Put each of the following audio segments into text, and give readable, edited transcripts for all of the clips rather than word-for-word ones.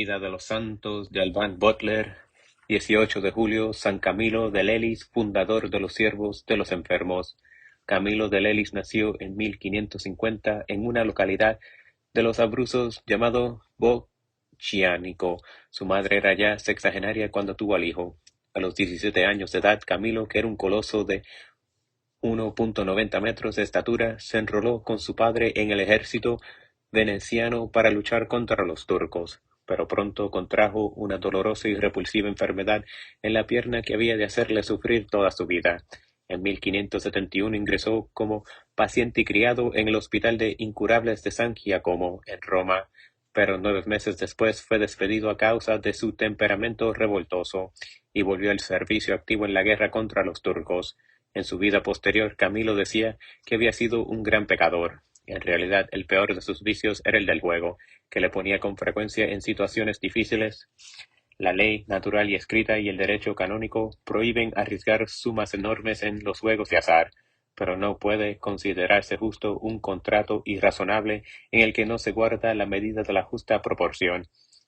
Vida de los Santos de Albán Butler, 18 de julio, San Camilo de Lelis, fundador de los siervos de los enfermos. Camilo de Lelis nació en 1550 en una localidad de los Abruzos llamado Boccianico. Su madre era ya sexagenaria cuando tuvo al hijo. A los 17 años de edad, Camilo, que era un coloso de 1,90 metros de estatura, se enroló con su padre en el ejército veneciano para luchar contra los turcos, pero pronto contrajo una dolorosa y repulsiva enfermedad en la pierna que había de hacerle sufrir toda su vida. En 1571 ingresó como paciente y criado en el Hospital de Incurables de San Giacomo, en Roma, pero 9 meses después fue despedido a causa de su temperamento revoltoso y volvió al servicio activo en la guerra contra los turcos. En su vida posterior, Camilo decía que había sido un gran pecador. En realidad, el peor de sus vicios era el del juego, que le ponía con frecuencia en situaciones difíciles. La ley natural y escrita y el derecho canónico prohíben arriesgar sumas enormes en los juegos de azar, pero no puede considerarse justo un contrato irrazonable en el que no se guarda la medida de la justa proporción.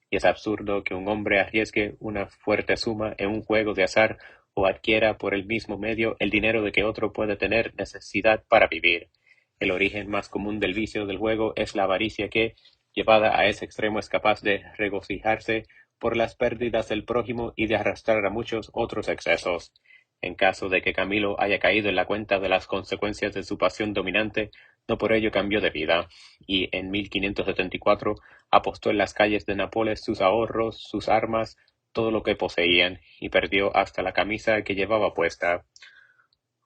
Y es absurdo que un hombre arriesgue una fuerte suma en un juego de azar o adquiera por el mismo medio el dinero de que otro puede tener necesidad para vivir. El origen más común del vicio del juego es la avaricia que, llevada a ese extremo, es capaz de regocijarse por las pérdidas del prójimo y de arrastrar a muchos otros excesos. En caso de que Camilo haya caído en la cuenta de las consecuencias de su pasión dominante, no por ello cambió de vida, y en 1574 apostó en las calles de Nápoles sus ahorros, sus armas, todo lo que poseían, y perdió hasta la camisa que llevaba puesta.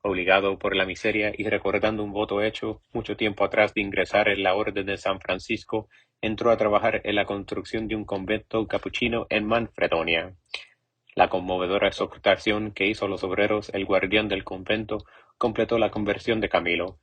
Obligado por la miseria y recordando un voto hecho mucho tiempo atrás de ingresar en la Orden de San Francisco, entró a trabajar en la construcción de un convento capuchino en Manfredonia. La conmovedora exhortación que hizo a los obreros el guardián del convento completó la conversión de Camilo.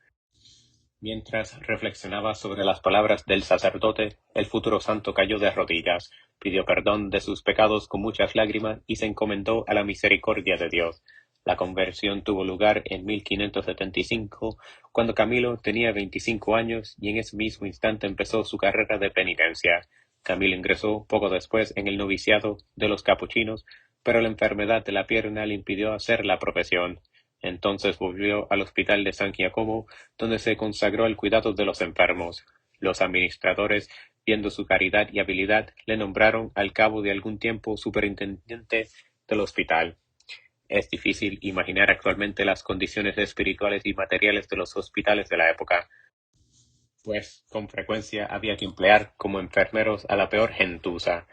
Mientras reflexionaba sobre las palabras del sacerdote, el futuro santo cayó de rodillas, pidió perdón de sus pecados con muchas lágrimas y se encomendó a la misericordia de Dios. La conversión tuvo lugar en 1575, cuando Camilo tenía 25 años y en ese mismo instante empezó su carrera de penitencia. Camilo ingresó poco después en el noviciado de los capuchinos, pero la enfermedad de la pierna le impidió hacer la profesión. Entonces volvió al hospital de San Giacomo, donde se consagró al cuidado de los enfermos. Los administradores, viendo su caridad y habilidad, le nombraron al cabo de algún tiempo superintendente del hospital. Es difícil imaginar actualmente las condiciones espirituales y materiales de los hospitales de la época, pues con frecuencia había que emplear como enfermeros a la peor gentuza.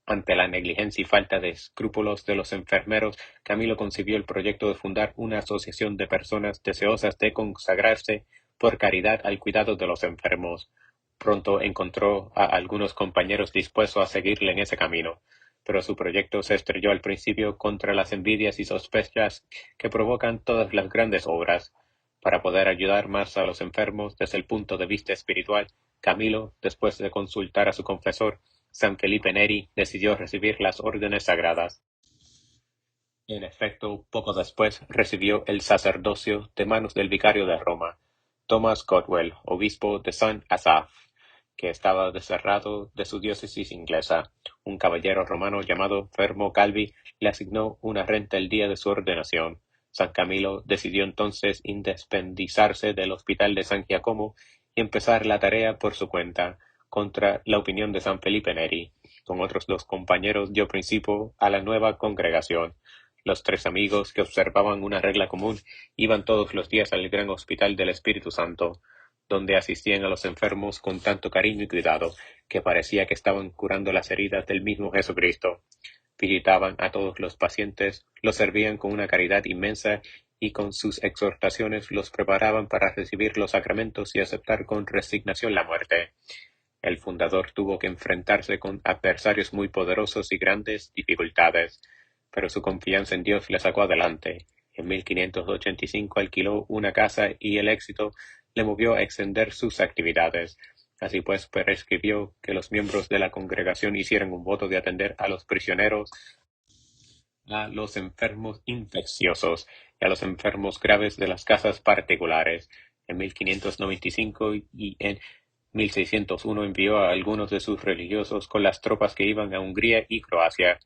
Ante la negligencia y falta de escrúpulos de los enfermeros, Camilo concibió el proyecto de fundar una asociación de personas deseosas de consagrarse por caridad al cuidado de los enfermos. Pronto encontró a algunos compañeros dispuestos a seguirle en ese camino, pero su proyecto se estrelló al principio contra las envidias y sospechas que provocan todas las grandes obras. Para poder ayudar más a los enfermos desde el punto de vista espiritual, Camilo, después de consultar a su confesor, San Felipe Neri, decidió recibir las órdenes sagradas. En efecto, poco después recibió el sacerdocio de manos del vicario de Roma, Thomas Codwell, obispo de San Asaph, que estaba desterrado de su diócesis inglesa. Un caballero romano llamado Fermo Calvi le asignó una renta el día de su ordenación. San Camilo decidió entonces independizarse del hospital de San Giacomo y empezar la tarea por su cuenta, contra la opinión de San Felipe Neri. Con otros 2 compañeros dio principio a la nueva congregación. Los 3 amigos, que observaban una regla común, iban todos los días al gran hospital del Espíritu Santo, donde asistían a los enfermos con tanto cariño y cuidado, que parecía que estaban curando las heridas del mismo Jesucristo. Visitaban a todos los pacientes, los servían con una caridad inmensa y con sus exhortaciones los preparaban para recibir los sacramentos y aceptar con resignación la muerte. El fundador tuvo que enfrentarse con adversarios muy poderosos y grandes dificultades, pero su confianza en Dios le sacó adelante. En 1585 alquiló una casa y el éxito le movió a extender sus actividades. Así pues, prescribió que los miembros de la congregación hicieran un voto de atender a los prisioneros, a los enfermos infecciosos y a los enfermos graves de las casas particulares. En 1595 y en 1601 envió a algunos de sus religiosos con las tropas que iban a Hungría y Croacia.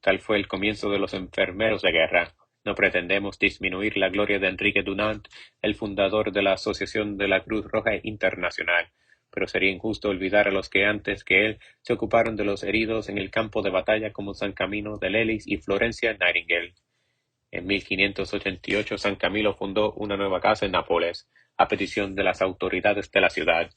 Tal fue el comienzo de los enfermeros de guerra. No pretendemos disminuir la gloria de Enrique Dunant, el fundador de la Asociación de la Cruz Roja Internacional, pero sería injusto olvidar a los que antes que él se ocuparon de los heridos en el campo de batalla como San Camilo de Lelis y Florencia Nightingale. En 1588 San Camilo fundó una nueva casa en Nápoles, a petición de las autoridades de la ciudad.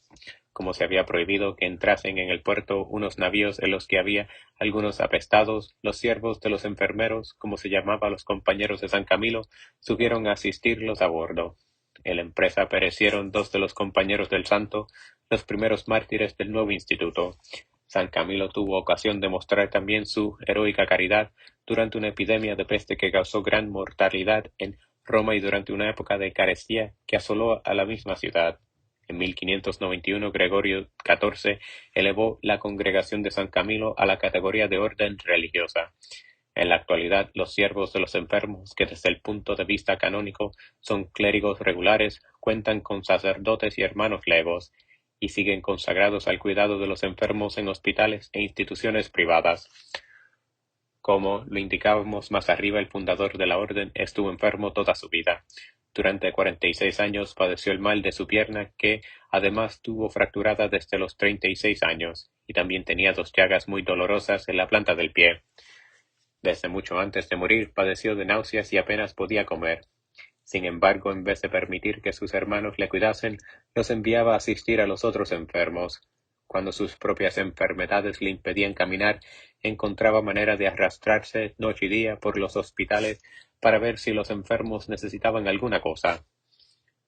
Como se había prohibido que entrasen en el puerto unos navíos en los que había algunos apestados, los siervos de los enfermeros, como se llamaba a los compañeros de San Camilo, subieron a asistirlos a bordo. En la empresa perecieron dos de los compañeros del santo, los primeros mártires del nuevo instituto. San Camilo tuvo ocasión de mostrar también su heroica caridad durante una epidemia de peste que causó gran mortalidad en Roma y durante una época de carestía que asoló a la misma ciudad. En 1591 Gregorio XIV elevó la Congregación de San Camilo a la categoría de orden religiosa. En la actualidad, los siervos de los enfermos, que desde el punto de vista canónico son clérigos regulares, cuentan con sacerdotes y hermanos legos, y siguen consagrados al cuidado de los enfermos en hospitales e instituciones privadas. Como lo indicábamos más arriba, el fundador de la orden estuvo enfermo toda su vida. Durante 46 años padeció el mal de su pierna, que además tuvo fracturada desde los 36 años, y también tenía dos llagas muy dolorosas en la planta del pie. Desde mucho antes de morir padeció de náuseas y apenas podía comer. Sin embargo, en vez de permitir que sus hermanos le cuidasen, los enviaba a asistir a los otros enfermos. Cuando sus propias enfermedades le impedían caminar, encontraba manera de arrastrarse noche y día por los hospitales para ver si los enfermos necesitaban alguna cosa.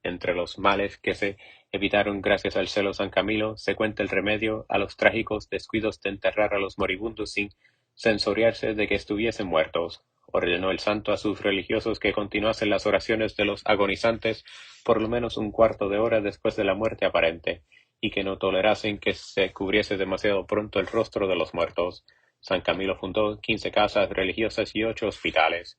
Entre los males que se evitaron gracias al celo San Camilo, se cuenta el remedio a los trágicos descuidos de enterrar a los moribundos sin censoriarse de que estuviesen muertos. Ordenó el santo a sus religiosos que continuasen las oraciones de los agonizantes por lo menos un cuarto de hora después de la muerte aparente, y que no tolerasen que se cubriese demasiado pronto el rostro de los muertos. San Camilo fundó 15 casas religiosas y 8 hospitales.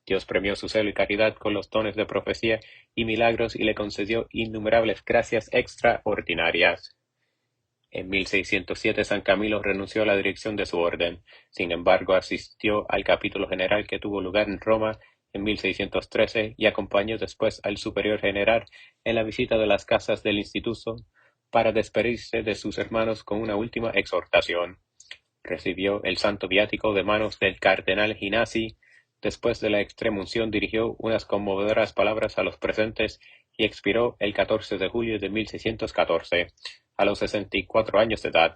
Dios premió su celo y caridad con los dones de profecía y milagros y le concedió innumerables gracias extraordinarias. En 1607 San Camilo renunció a la dirección de su orden. Sin embargo, asistió al capítulo general que tuvo lugar en Roma en 1613 y acompañó después al superior general en la visita de las casas del instituto para despedirse de sus hermanos con una última exhortación. Recibió el santo viático de manos del cardenal Ginasi. Después de la extremunción dirigió unas conmovedoras palabras a los presentes y expiró el 14 de julio de 1614, a los 64 años de edad.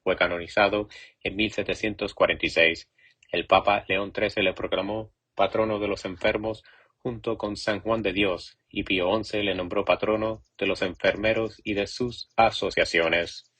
Fue canonizado en 1746. El Papa León XIII le proclamó patrono de los enfermos junto con San Juan de Dios, y Pío XI le nombró patrono de los enfermeros y de sus asociaciones.